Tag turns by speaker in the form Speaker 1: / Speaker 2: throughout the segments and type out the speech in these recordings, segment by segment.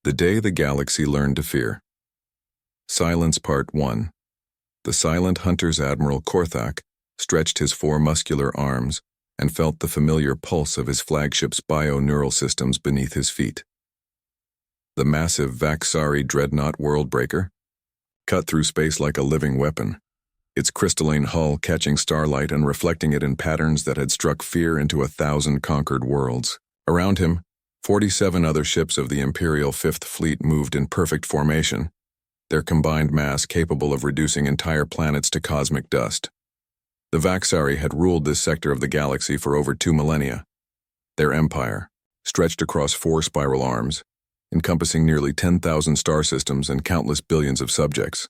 Speaker 1: The Day the Galaxy Learned to Fear. Silence Part 1. The silent hunter's Admiral Korthak stretched his four muscular arms and felt the familiar pulse of his flagship's bio-neural systems beneath his feet. The massive Vaxari dreadnought worldbreaker cut through space like a living weapon, its crystalline hull catching starlight and reflecting it in patterns that had struck fear into 1,000 conquered worlds. Around him, 47 other ships of the Imperial Fifth Fleet moved in perfect formation, their combined mass capable of reducing entire planets to cosmic dust. The Vaxari had ruled this sector of the galaxy for over 2 millennia. Their empire, stretched across 4 spiral arms, encompassing nearly 10,000 star systems and countless billions of subjects.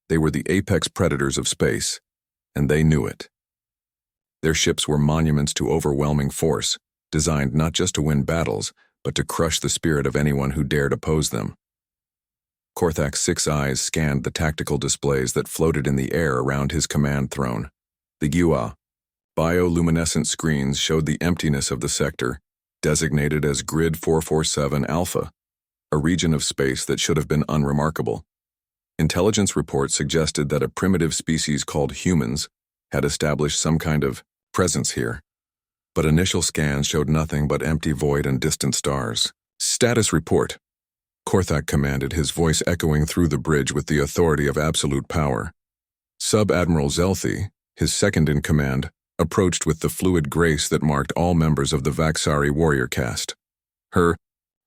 Speaker 1: They were the apex predators of space, and they knew it. Their ships were monuments to overwhelming force, designed not just to win battles, but to crush the spirit of anyone who dared oppose them. Korthak's 6 eyes scanned the tactical displays that floated in the air around his command throne. The GUA, bioluminescent screens, showed the emptiness of the sector, designated as Grid 447 Alpha, a region of space that should have been unremarkable. Intelligence reports suggested that a primitive species called humans had established some kind of presence here, but initial scans showed nothing but empty void and distant stars. Status report, Korthak commanded, his voice echoing through the bridge with the authority of absolute power. Sub-Admiral Zelthi, his second in command, approached with the fluid grace that marked all members of the Vaxari warrior caste. Her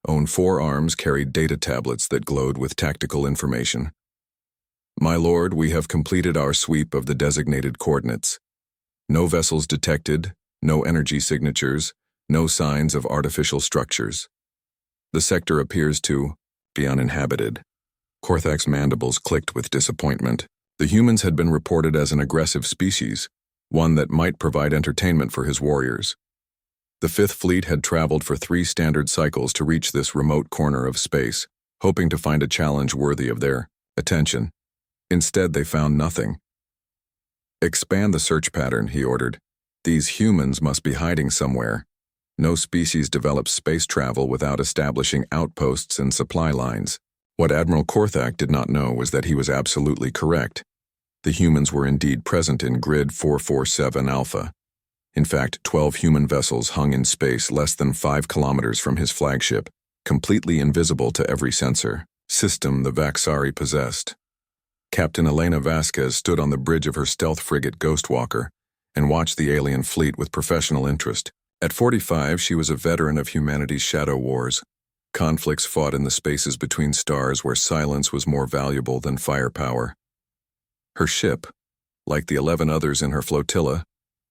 Speaker 1: own 4 arms carried data tablets that glowed with tactical information. My lord, we have completed our sweep of the designated coordinates. No vessels detected, no energy signatures, no signs of artificial structures. The sector appears to be uninhabited. Korthak's mandibles clicked with disappointment. The humans had been reported as an aggressive species, one that might provide entertainment for his warriors. The Fifth Fleet had traveled for 3 standard cycles to reach this remote corner of space, hoping to find a challenge worthy of their attention. Instead, they found nothing. Expand the search pattern, he ordered. These humans must be hiding somewhere. No species develops space travel without establishing outposts and supply lines. What Admiral Korthak did not know was that he was absolutely correct. The humans were indeed present in Grid 447 Alpha. In fact, 12 human vessels hung in space less than 5 kilometers from his flagship, completely invisible to every sensor system the Vaxari possessed. Captain Elena Vasquez stood on the bridge of her stealth frigate Ghostwalker and watched the alien fleet with professional interest. At 45, she was a veteran of humanity's shadow wars, conflicts fought in the spaces between stars where silence was more valuable than firepower. Her ship, like the 11 others in her flotilla,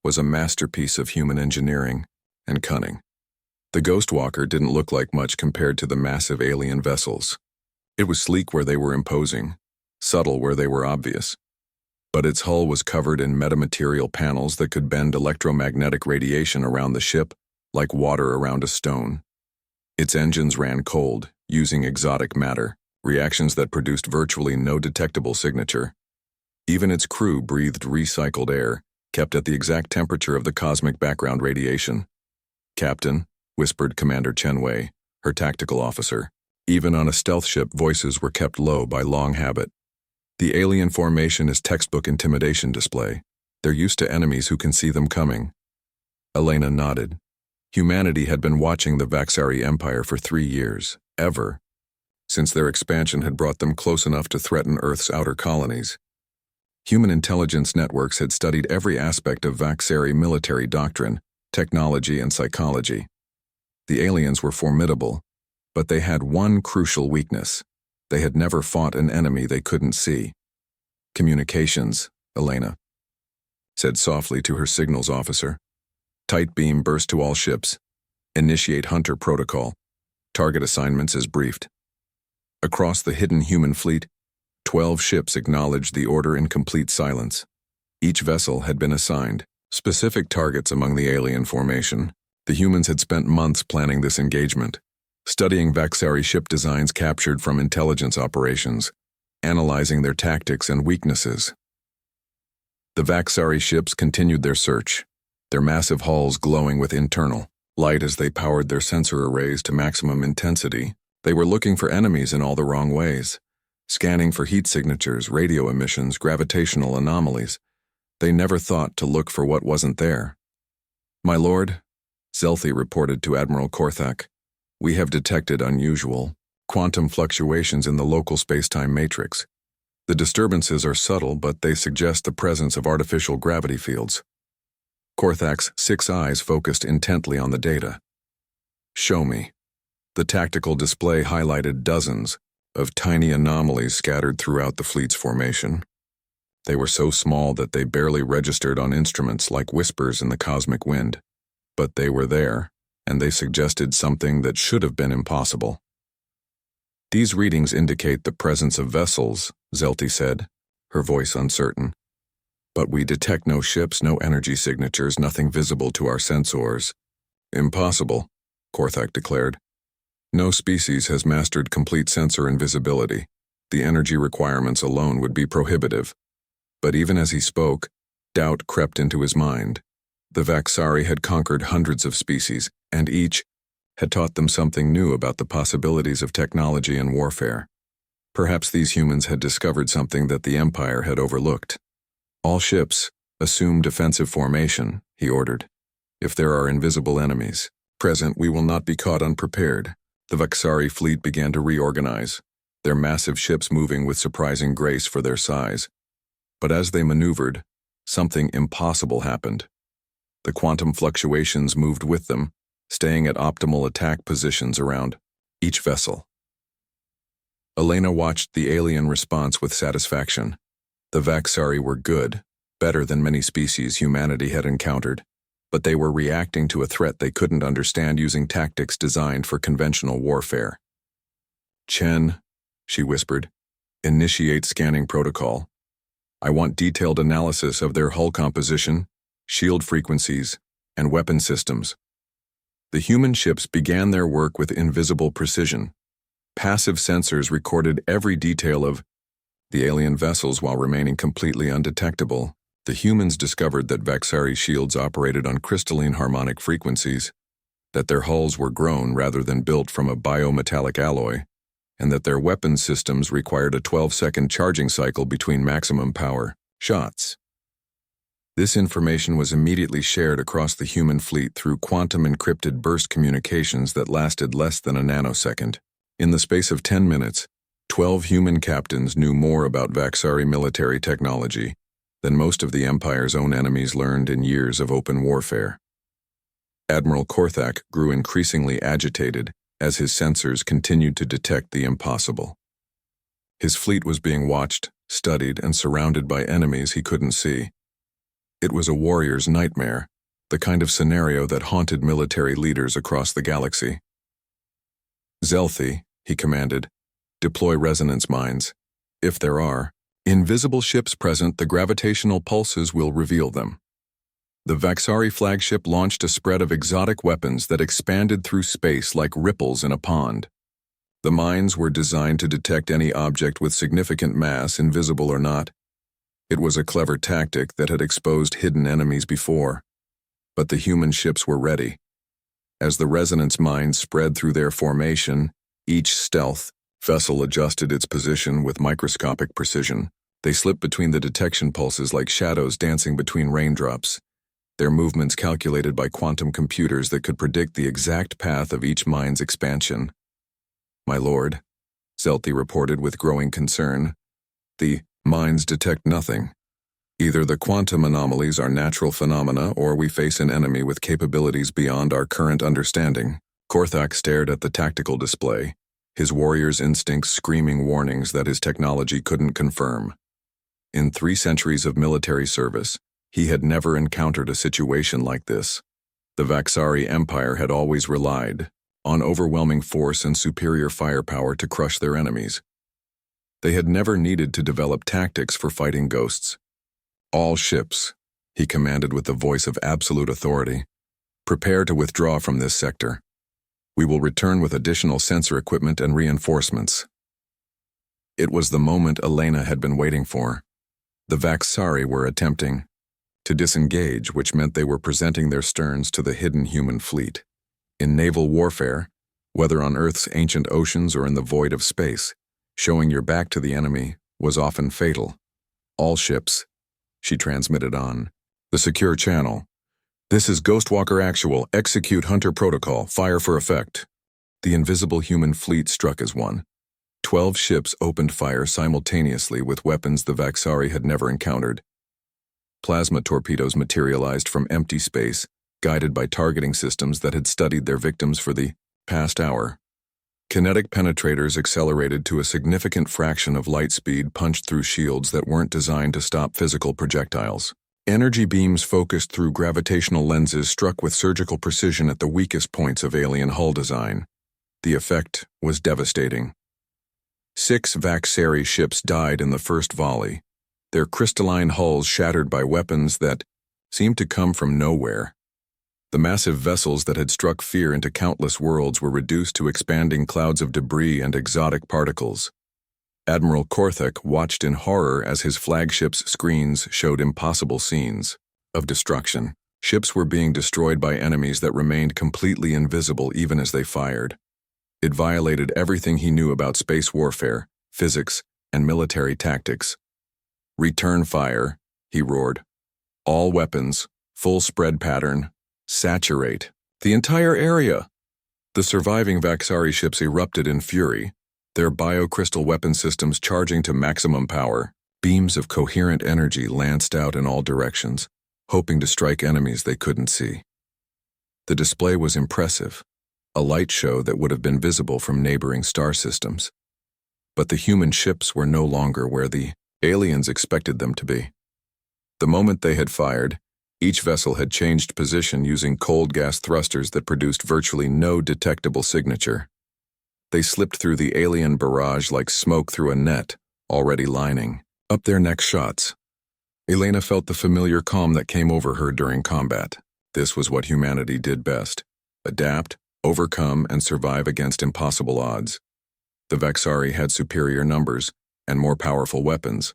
Speaker 1: was a masterpiece of human engineering and cunning. The Ghostwalker didn't look like much compared to the massive alien vessels. It was sleek where they were imposing, subtle where they were obvious. But its hull was covered in metamaterial panels that could bend electromagnetic radiation around the ship like water around a stone. Its engines ran cold, using exotic matter, reactions that produced virtually no detectable signature. Even its crew breathed recycled air, kept at the exact temperature of the cosmic background radiation. Captain, whispered Commander Chenwei, her tactical officer. Even on a stealth ship, voices were kept low by long habit. The alien formation is textbook intimidation display. They're used to enemies who can see them coming. Elena nodded. Humanity had been watching the Vaxari Empire for 3 years, ever, since their expansion had brought them close enough to threaten Earth's outer colonies. Human intelligence networks had studied every aspect of Vaxari military doctrine, technology, and psychology. The aliens were formidable, but they had one crucial weakness. They had never fought an enemy they couldn't see. Communications, Elena said softly to her signals officer. Tight beam burst to all ships. Initiate Hunter protocol. Target assignments as briefed. Across the hidden human fleet, 12 ships acknowledged the order in complete silence. Each vessel had been assigned specific targets among the alien formation. The humans had spent months planning this engagement, studying Vaxari ship designs captured from intelligence operations, analyzing their tactics and weaknesses. The Vaxari ships continued their search, their massive hulls glowing with internal light as they powered their sensor arrays to maximum intensity. They were looking for enemies in all the wrong ways, scanning for heat signatures, radio emissions, gravitational anomalies. They never thought to look for what wasn't there. "My lord," Zelthi reported to Admiral Korthak, "we have detected unusual quantum fluctuations in the local space-time matrix. The disturbances are subtle, but they suggest the presence of artificial gravity fields." Korthak's 6 eyes focused intently on the data. "Show me." The tactical display highlighted dozens of tiny anomalies scattered throughout the fleet's formation. They were so small that they barely registered on instruments like whispers in the cosmic wind. But they were there, and they suggested something that should have been impossible. "These readings indicate the presence of vessels," Zelti said, her voice uncertain. "But we detect no ships, no energy signatures, nothing visible to our sensors." "Impossible," Korthak declared. "No species has mastered complete sensor invisibility. The energy requirements alone would be prohibitive." But even as he spoke, doubt crept into his mind. The Vaxari had conquered hundreds of species, and each had taught them something new about the possibilities of technology and warfare. Perhaps these humans had discovered something that the Empire had overlooked. "All ships, assume defensive formation," he ordered. "If there are invisible enemies present, we will not be caught unprepared." The Vaxari fleet began to reorganize, their massive ships moving with surprising grace for their size. But as they maneuvered, something impossible happened. The quantum fluctuations moved with them, staying at optimal attack positions around each vessel. Elena watched the alien response with satisfaction. The Vaxari were good, better than many species humanity had encountered, but they were reacting to a threat they couldn't understand using tactics designed for conventional warfare. "Chen," she whispered, "initiate scanning protocol. I want detailed analysis of their hull composition, shield frequencies, and weapon systems." The human ships began their work with invisible precision. Passive sensors recorded every detail of the alien vessels while remaining completely undetectable. The humans discovered that Vaxari shields operated on crystalline harmonic frequencies, that their hulls were grown rather than built from a biometallic alloy, and that their weapon systems required a 12-second charging cycle between maximum power shots. This information was immediately shared across the human fleet through quantum-encrypted burst communications that lasted less than a nanosecond. In the space of 10 minutes, 12 human captains knew more about Vaxari military technology than most of the Empire's own enemies learned in years of open warfare. Admiral Korthak grew increasingly agitated as his sensors continued to detect the impossible. His fleet was being watched, studied, and surrounded by enemies he couldn't see. It was a warrior's nightmare, the kind of scenario that haunted military leaders across the galaxy. "Zelthi," he commanded, "deploy resonance mines. If there are invisible ships present, the gravitational pulses will reveal them." The Vaxari flagship launched a spread of exotic weapons that expanded through space like ripples in a pond. The mines were designed to detect any object with significant mass, invisible or not. It was a clever tactic that had exposed hidden enemies before. But the human ships were ready. As the resonance mines spread through their formation, each stealth vessel adjusted its position with microscopic precision. They slipped between the detection pulses like shadows dancing between raindrops, their movements calculated by quantum computers that could predict the exact path of each mine's expansion. "My lord," Zelti reported with growing concern, "the mines detect nothing. Either the quantum anomalies are natural phenomena or we face an enemy with capabilities beyond our current understanding." Korthak stared at the tactical display, his warrior's instincts screaming warnings that his technology couldn't confirm. In 3 centuries of military service, he had never encountered a situation like this. The Vaxari Empire had always relied on overwhelming force and superior firepower to crush their enemies. They had never needed to develop tactics for fighting ghosts. "All ships," he commanded with the voice of absolute authority, "prepare to withdraw from this sector. We will return with additional sensor equipment and reinforcements." It was the moment Elena had been waiting for. The Vaxari were attempting to disengage, which meant they were presenting their sterns to the hidden human fleet. In naval warfare, whether on Earth's ancient oceans or in the void of space. Showing your back to the enemy was often fatal. All ships, she transmitted on the secure channel. This is Ghostwalker Actual. Execute Hunter Protocol. Fire for effect. The invisible human fleet struck as one. 12 ships opened fire simultaneously with weapons the Vaxari had never encountered. Plasma torpedoes materialized from empty space, guided by targeting systems that had studied their victims for the past hour. Kinetic penetrators accelerated to a significant fraction of light speed, punched through shields that weren't designed to stop physical projectiles. Energy beams focused through gravitational lenses struck with surgical precision at the weakest points of alien hull design. The effect was devastating. 6 Vaxari ships died in the first volley, their crystalline hulls shattered by weapons that seemed to come from nowhere. The massive vessels that had struck fear into countless worlds were reduced to expanding clouds of debris and exotic particles. Admiral Korthek watched in horror as his flagship's screens showed impossible scenes of destruction. Ships were being destroyed by enemies that remained completely invisible even as they fired. It violated everything he knew about space warfare, physics, and military tactics. "Return fire," he roared. "All weapons, full spread pattern, saturate the entire area." The surviving Vaxari ships erupted in fury, their biocrystal weapon systems charging to maximum power. Beams of coherent energy lanced out in all directions, hoping to strike enemies they couldn't see. The display was impressive, a light show that would have been visible from neighboring star systems. But the human ships were no longer where the aliens expected them to be. The moment they had fired, each vessel had changed position using cold gas thrusters that produced virtually no detectable signature. They slipped through the alien barrage like smoke through a net, already lining up their next shots. Elena felt the familiar calm that came over her during combat. This was what humanity did best: adapt, overcome, and survive against impossible odds. The Vaxari had superior numbers and more powerful weapons,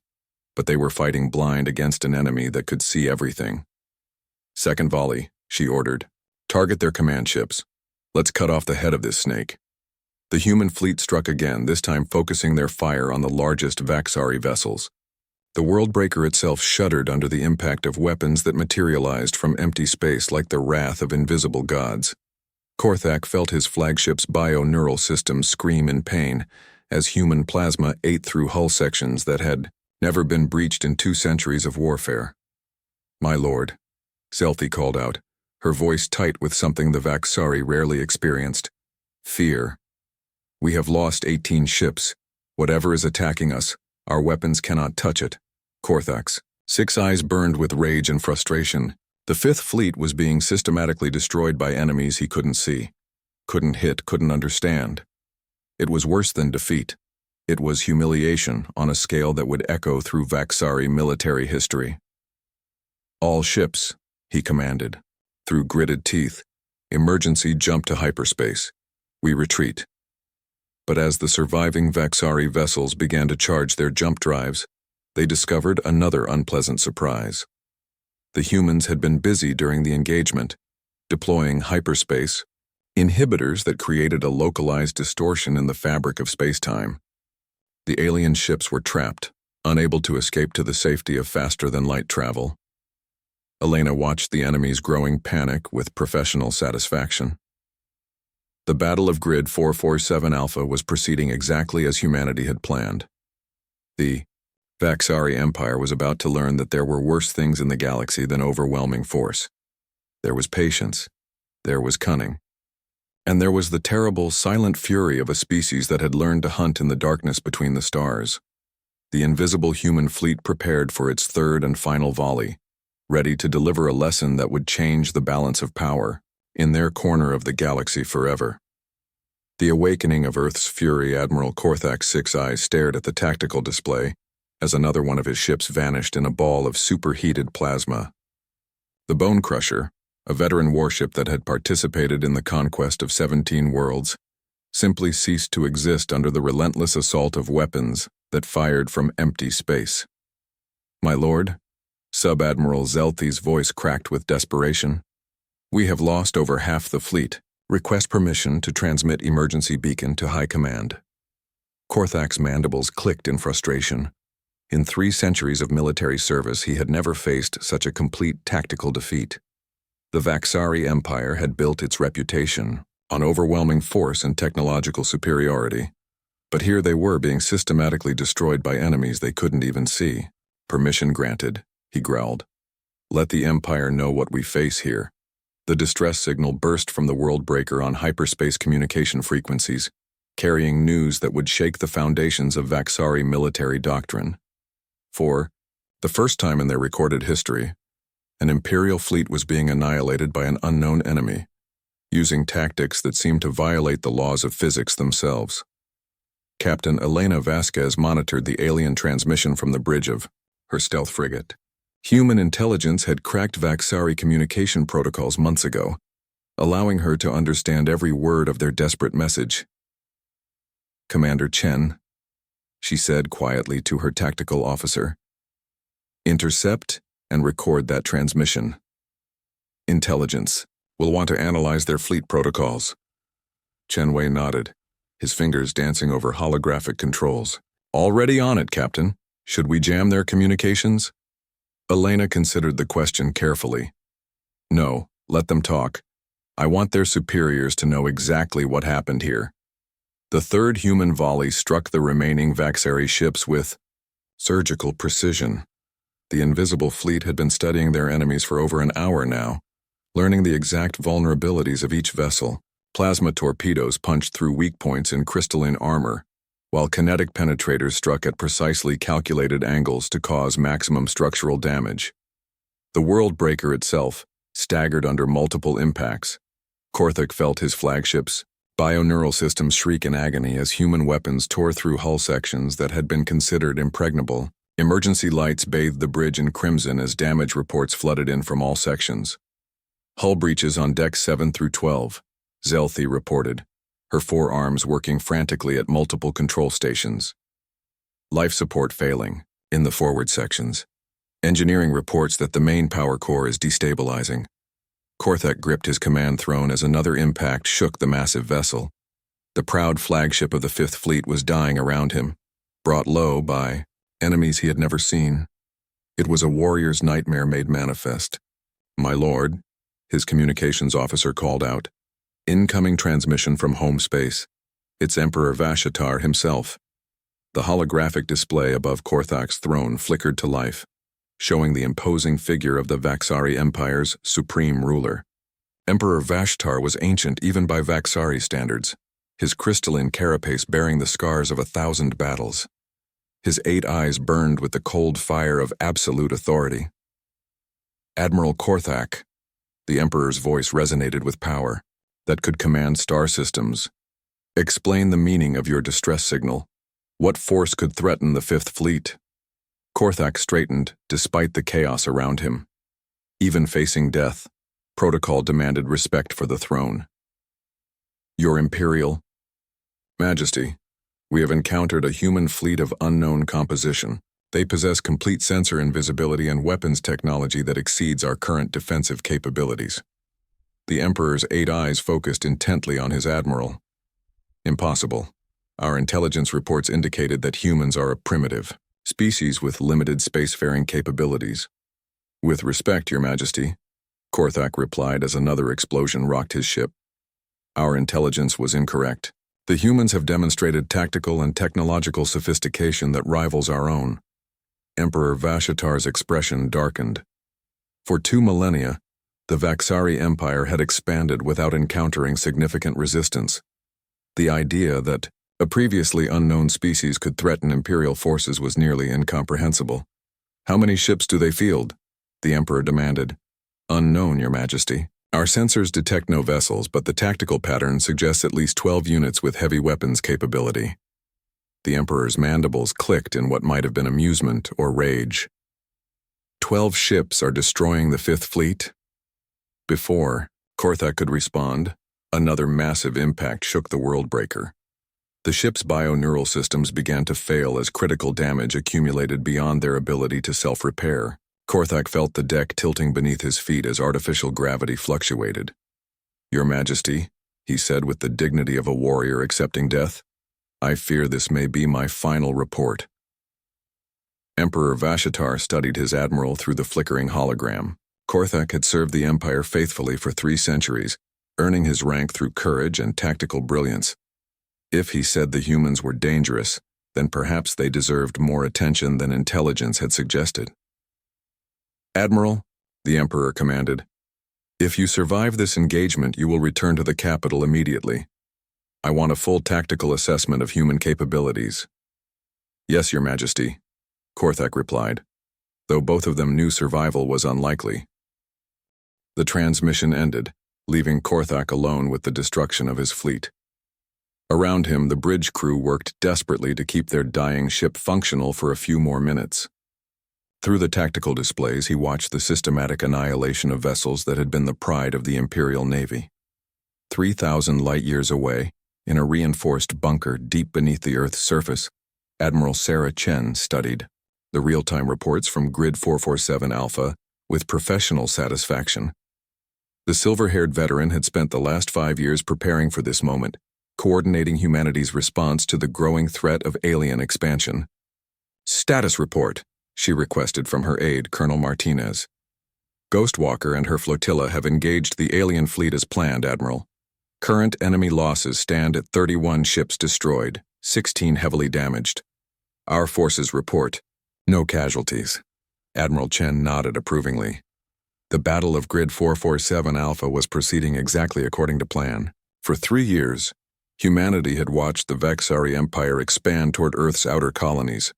Speaker 1: but they were fighting blind against an enemy that could see everything. "Second volley," she ordered. "Target their command ships. Let's cut off the head of this snake." The human fleet struck again, this time focusing their fire on the largest Vaxari vessels. The Worldbreaker itself shuddered under the impact of weapons that materialized from empty space like the wrath of invisible gods. Korthak felt his flagship's bio-neural system scream in pain as human plasma ate through hull sections that had never been breached in 2 centuries of warfare. "My lord," Zelthi called out, her voice tight with something the Vaxari rarely experienced: fear. "We have lost 18 ships. Whatever is attacking us, our weapons cannot touch it." Korthak's 6 eyes burned with rage and frustration. The 5th Fleet was being systematically destroyed by enemies he couldn't see, couldn't hit, couldn't understand. It was worse than defeat. It was humiliation on a scale that would echo through Vaxari military history. "All ships," he commanded. Through gritted teeth, "Emergency jump to hyperspace. We retreat." But as the surviving Vaxari vessels began to charge their jump drives, they discovered another unpleasant surprise. The humans had been busy during the engagement, deploying hyperspace inhibitors that created a localized distortion in the fabric of space-time. The alien ships were trapped, unable to escape to the safety of faster-than-light travel. Elena watched the enemy's growing panic with professional satisfaction. The Battle of Grid 447 Alpha was proceeding exactly as humanity had planned. The Vaxari Empire was about to learn that there were worse things in the galaxy than overwhelming force. There was patience, there was cunning, and there was the terrible, silent fury of a species that had learned to hunt in the darkness between the stars. The invisible human fleet prepared for its 3rd and final volley, ready to deliver a lesson that would change the balance of power in their corner of the galaxy forever. The awakening of Earth's fury, Admiral Korthak's 6 eyes stared at the tactical display as another one of his ships vanished in a ball of superheated plasma. The Bone Crusher, a veteran warship that had participated in the conquest of 17 worlds, simply ceased to exist under the relentless assault of weapons that fired from empty space. "My lord," Sub-Admiral Zelthi's voice cracked with desperation, "we have lost over half the fleet. Request permission to transmit emergency beacon to High Command. Korthak's mandibles clicked in frustration. In 3 centuries of military service, he had never faced such a complete tactical defeat. The Vaxari Empire had built its reputation on overwhelming force and technological superiority. But here they were being systematically destroyed by enemies they couldn't even see. Permission granted, he growled. Let the Empire know what we face here. The distress signal burst from the world breaker on hyperspace communication frequencies, carrying news that would shake the foundations of Vaxari military doctrine. For the first time in their recorded history, an Imperial fleet was being annihilated by an unknown enemy, using tactics that seemed to violate the laws of physics themselves. Captain Elena Vasquez monitored the alien transmission from the bridge of her stealth frigate. Human intelligence had cracked Vaxari communication protocols months ago, allowing her to understand every word of their desperate message. Commander Chen, she said quietly to her tactical officer. Intercept and record that transmission. Intelligence will want to analyze their fleet protocols. Chen Wei nodded, his fingers dancing over holographic controls. Already on it, Captain. Should we jam their communications? Elena considered the question carefully. No, let them talk. I want their superiors to know exactly what happened here. The 3rd human volley struck the remaining Vaxari ships with surgical precision. The invisible fleet had been studying their enemies for over an hour now, learning the exact vulnerabilities of each vessel. Plasma torpedoes punched through weak points in crystalline armor, while kinetic penetrators struck at precisely calculated angles to cause maximum structural damage. The world breaker itself staggered under multiple impacts. Korthak felt his flagship's bioneural systems shriek in agony as human weapons tore through hull sections that had been considered impregnable. Emergency lights bathed the bridge in crimson as damage reports flooded in from all sections. Hull breaches on decks 7 through 12, Zelthi reported, her 4 arms working frantically at multiple control stations. Life support failing in the forward sections. Engineering reports that the main power core is destabilizing. Korthak gripped his command throne as another impact shook the massive vessel. The proud flagship of the 5th Fleet was dying around him, brought low by enemies he had never seen. It was a warrior's nightmare made manifest. My lord, his communications officer called out. Incoming transmission from home space. It's Emperor Vashatar himself. The holographic display above Korthak's throne flickered to life, showing the imposing figure of the Vaxari Empire's supreme ruler. Emperor Vashtar was ancient even by Vaxari standards, his crystalline carapace bearing the scars of 1,000 battles. His 8 eyes burned with the cold fire of absolute authority. Admiral Korthak, the Emperor's voice resonated with power, that could command star systems. Explain the meaning of your distress signal. What force could threaten the 5th Fleet? Korthak straightened, despite the chaos around him. Even facing death, protocol demanded respect for the throne. Your Imperial Majesty, we have encountered a human fleet of unknown composition. They possess complete sensor invisibility and weapons technology that exceeds our current defensive capabilities. The Emperor's 8 eyes focused intently on his admiral. Impossible. Our intelligence reports indicated that humans are a primitive species with limited spacefaring capabilities. With respect, Your Majesty, Korthak replied as another explosion rocked his ship. Our intelligence was incorrect. The humans have demonstrated tactical and technological sophistication that rivals our own. Emperor Vashatar's expression darkened. For 2 millennia, the Vaxari Empire had expanded without encountering significant resistance. The idea that a previously unknown species could threaten Imperial forces was nearly incomprehensible. How many ships do they field? The Emperor demanded. Unknown, Your Majesty. Our sensors detect no vessels, but the tactical pattern suggests at least 12 units with heavy weapons capability. The Emperor's mandibles clicked in what might have been amusement or rage. 12 ships are destroying the 5th Fleet? Before Korthak could respond, another massive impact shook the world breaker. The ship's bioneural systems began to fail as critical damage accumulated beyond their ability to self-repair. Korthak felt the deck tilting beneath his feet as artificial gravity fluctuated. Your Majesty, he said with the dignity of a warrior accepting death. "I fear this may be my final report." Emperor Vashitar studied his admiral through the flickering hologram. Korthak had served the Empire faithfully for 3 centuries, earning his rank through courage and tactical brilliance. If he said the humans were dangerous, then perhaps they deserved more attention than intelligence had suggested. "Admiral," the Emperor commanded, "if you survive this engagement, you will return to the capital immediately. I want a full tactical assessment of human capabilities." "Yes, Your Majesty," Korthak replied, though both of them knew survival was unlikely. The transmission ended, leaving Korthak alone with the destruction of his fleet. Around him, the bridge crew worked desperately to keep their dying ship functional for a few more minutes. Through the tactical displays, he watched the systematic annihilation of vessels that had been the pride of the Imperial Navy. 3,000 light-years away, in a reinforced bunker deep beneath the Earth's surface, Admiral Sarah Chen studied the real-time reports from Grid 447 Alpha with professional satisfaction. The silver-haired veteran had spent the last 5 years preparing for this moment, coordinating humanity's response to the growing threat of alien expansion. "Status report," she requested from her aide, Colonel Martinez. "Ghostwalker and her flotilla have engaged the alien fleet as planned, Admiral. Current enemy losses stand at 31 ships destroyed, 16 heavily damaged. Our forces report no casualties." Admiral Chen nodded approvingly. The Battle of Grid 447 Alpha was proceeding exactly according to plan. For 3 years, humanity had watched the Vaxari Empire expand toward Earth's outer colonies,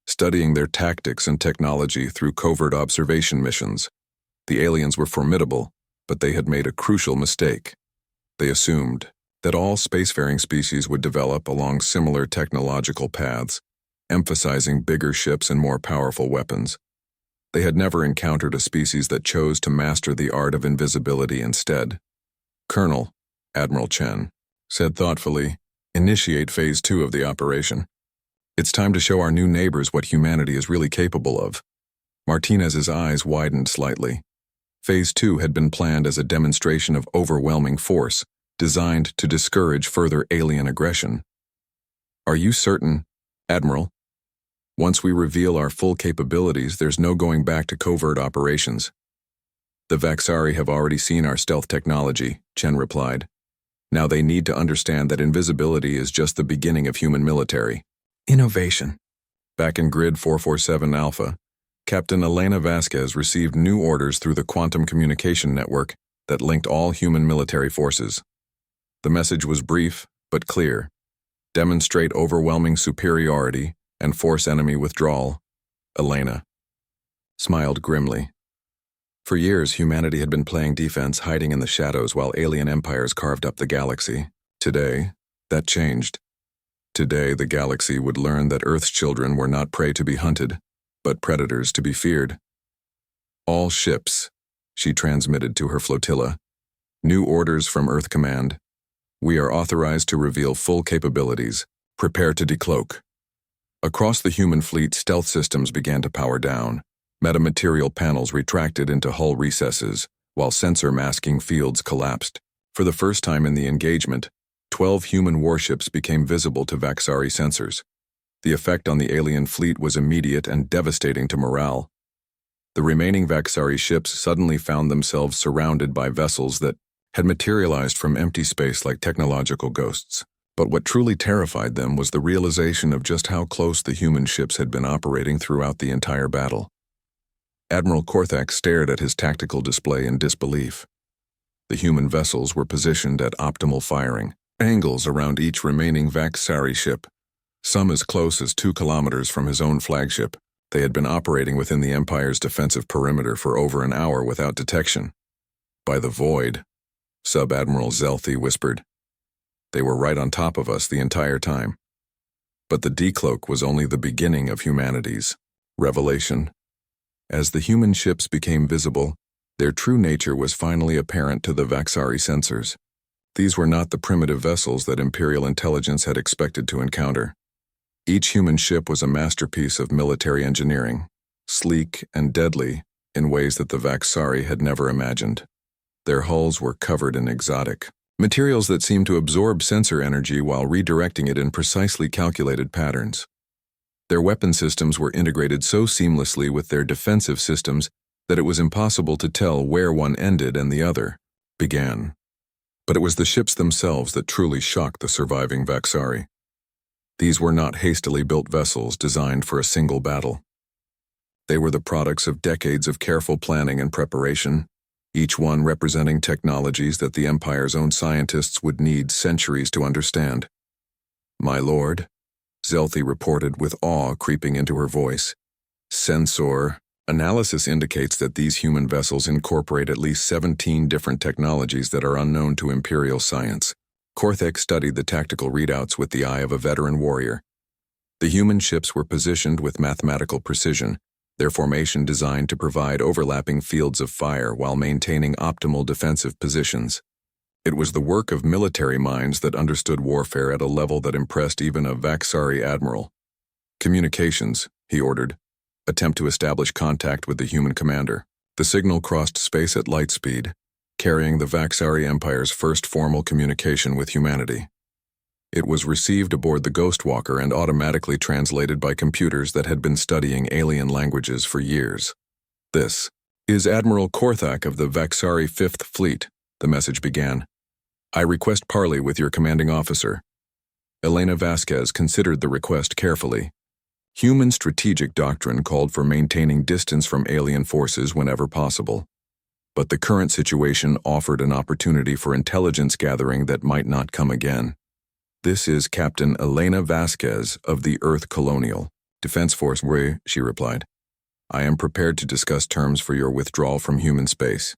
Speaker 1: studying their tactics and technology through covert observation missions. The aliens were formidable, but they had made a crucial mistake. They assumed that all spacefaring species would develop along similar technological paths, emphasizing bigger ships and more powerful weapons. They had never encountered a species that chose to master the art of invisibility instead. "Colonel," Admiral Chen said thoughtfully, "initiate Phase 2 of the operation. It's time to show our new neighbors what humanity is really capable of." Martinez's eyes widened slightly. Phase 2 had been planned as a demonstration of overwhelming force, designed to discourage further alien aggression. "Are you certain, Admiral? Once we reveal our full capabilities, there's no going back to covert operations." "The Vaxari have already seen our stealth technology," Chen replied. "Now they need to understand that invisibility is just the beginning of human military innovation." Back in Grid 447 Alpha, Captain Elena Vasquez received new orders through the quantum communication network that linked all human military forces. The message was brief but clear. Demonstrate overwhelming superiority and force enemy withdrawal. Elena smiled grimly. For years, humanity had been playing defense, hiding in the shadows while alien empires carved up the galaxy. Today, that changed. Today, the galaxy would learn that Earth's children were not prey to be hunted, but predators to be feared. "All ships," she transmitted to her flotilla. "New orders from Earth Command. We are authorized to reveal full capabilities. Prepare to decloak." Across the human fleet, stealth systems began to power down. Metamaterial panels retracted into hull recesses, while sensor masking fields collapsed. For the first time in the engagement, 12 human warships became visible to Vaxari sensors. The effect on the alien fleet was immediate and devastating to morale. The remaining Vaxari ships suddenly found themselves surrounded by vessels that had materialized from empty space like technological ghosts. But what truly terrified them was the realization of just how close the human ships had been operating throughout the entire battle. Admiral Korthak stared at his tactical display in disbelief. The human vessels were positioned at optimal firing angles around each remaining Vaxari ship, some as close as 2 kilometers from his own flagship. They had been operating within the Empire's defensive perimeter for over an hour without detection. "By the void," Sub-Admiral Zelthi whispered. "They were right on top of us the entire time." But the decloak was only the beginning of humanity's revelation. As the human ships became visible, their true nature was finally apparent to the Vaxari sensors. These were not the primitive vessels that Imperial intelligence had expected to encounter. Each human ship was a masterpiece of military engineering, sleek and deadly in ways that the Vaxari had never imagined. Their hulls were covered in exotic materials that seemed to absorb sensor energy while redirecting it in precisely calculated patterns. Their weapon systems were integrated so seamlessly with their defensive systems that it was impossible to tell where one ended and the other began. But it was the ships themselves that truly shocked the surviving Vaxari. These were not hastily built vessels designed for a single battle. They were the products of decades of careful planning and preparation, each one representing technologies that the Empire's own scientists would need centuries to understand. "My lord," Zelthi reported with awe creeping into her voice. "Sensor analysis indicates that these human vessels incorporate at least 17 different technologies that are unknown to Imperial science." Korthek studied the tactical readouts with the eye of a veteran warrior. The human ships were positioned with mathematical precision, their formation designed to provide overlapping fields of fire while maintaining optimal defensive positions. It was the work of military minds that understood warfare at a level that impressed even a Vaxari admiral. "Communications," he ordered. "Attempt to establish contact with the human commander." The signal crossed space at light speed, carrying the Vaxari Empire's first formal communication with humanity. It was received aboard the Ghostwalker and automatically translated by computers that had been studying alien languages for years. "This is Admiral Korthak of the Vaxari 5th Fleet," the message began. "I request parley with your commanding officer." Elena Vasquez considered the request carefully. Human strategic doctrine called for maintaining distance from alien forces whenever possible. But the current situation offered an opportunity for intelligence gathering that might not come again. "This is Captain Elena Vasquez of the Earth Colonial Defense Force," she replied. "I am prepared to discuss terms for your withdrawal from human space."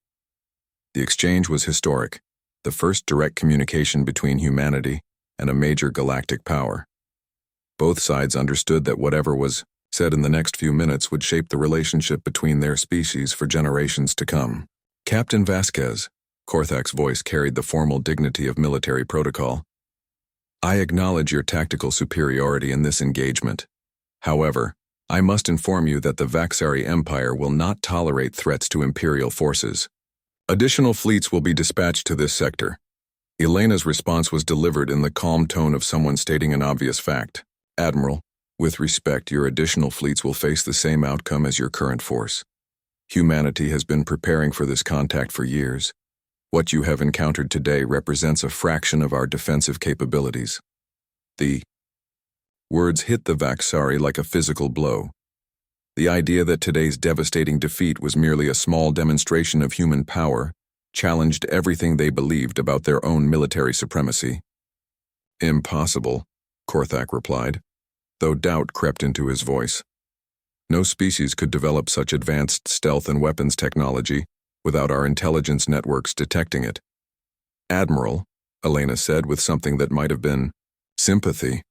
Speaker 1: The exchange was historic, the first direct communication between humanity and a major galactic power. Both sides understood that whatever was said in the next few minutes would shape the relationship between their species for generations to come. "Captain Vasquez," Korthak's voice carried the formal dignity of military protocol, "I acknowledge your tactical superiority in this engagement. However, I must inform you that the Vaxari Empire will not tolerate threats to Imperial forces. Additional fleets will be dispatched to this sector." Elena's response was delivered in the calm tone of someone stating an obvious fact. "Admiral, with respect, your additional fleets will face the same outcome as your current force. Humanity has been preparing for this contact for years. What you have encountered today represents a fraction of our defensive capabilities." The words hit the Vaxari like a physical blow. The idea that today's devastating defeat was merely a small demonstration of human power challenged everything they believed about their own military supremacy. "Impossible," Korthak replied, though doubt crept into his voice. "No species could develop such advanced stealth and weapons technology without our intelligence networks detecting it." "Admiral," Elena said with something that might have been sympathy,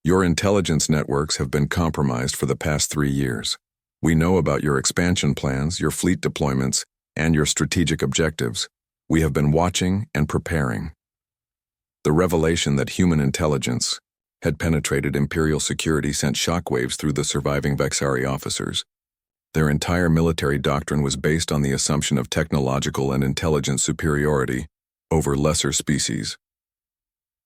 Speaker 1: "your intelligence networks have been compromised for the past 3 years. We know about your expansion plans, your fleet deployments, and your strategic objectives. We have been watching and preparing." The revelation that human intelligence had penetrated Imperial security sent shockwaves through the surviving Vaxari officers. Their entire military doctrine was based on the assumption of technological and intelligence superiority over lesser species.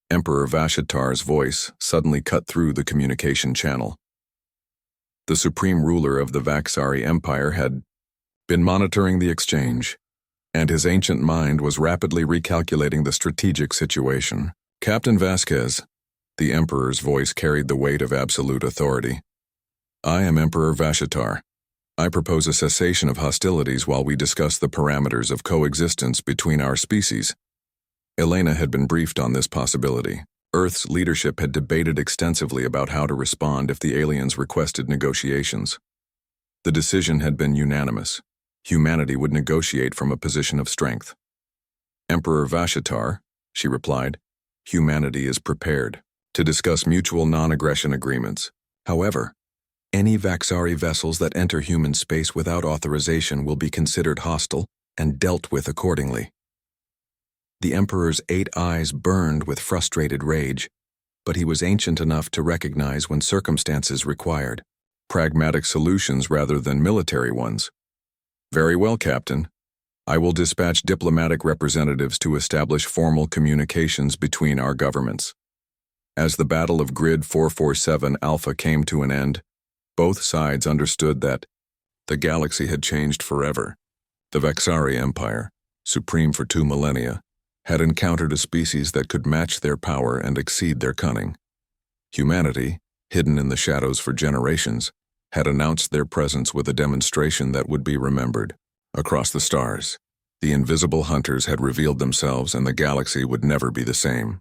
Speaker 1: Emperor Vashatar's voice suddenly cut through the communication channel. The supreme ruler of the Vaxari Empire had been monitoring the exchange, and his ancient mind was rapidly recalculating the strategic situation. "Captain Vasquez," the Emperor's voice carried the weight of absolute authority. "I am Emperor Vashatar. I propose a cessation of hostilities while we discuss the parameters of coexistence between our species." Elena had been briefed on this possibility. Earth's leadership had debated extensively about how to respond if the aliens requested negotiations. The decision had been unanimous. Humanity would negotiate from a position of strength. "Emperor Vashatar," she replied, "humanity is prepared to discuss mutual non-aggression agreements. However, any Vaxari vessels that enter human space without authorization will be considered hostile and dealt with accordingly." The Emperor's 8 eyes burned with frustrated rage, but he was ancient enough to recognize when circumstances required pragmatic solutions rather than military ones. "Very well, Captain. I will dispatch diplomatic representatives to establish formal communications between our governments. As the Battle of Grid 447 Alpha came to an end, both sides understood that the galaxy had changed forever. The Vexari Empire, supreme for 2 millennia, had encountered a species that could match their power and exceed their cunning. Humanity, hidden in the shadows for generations, had announced their presence with a demonstration that would be remembered. Across the stars, the invisible hunters had revealed themselves, and the galaxy would never be the same.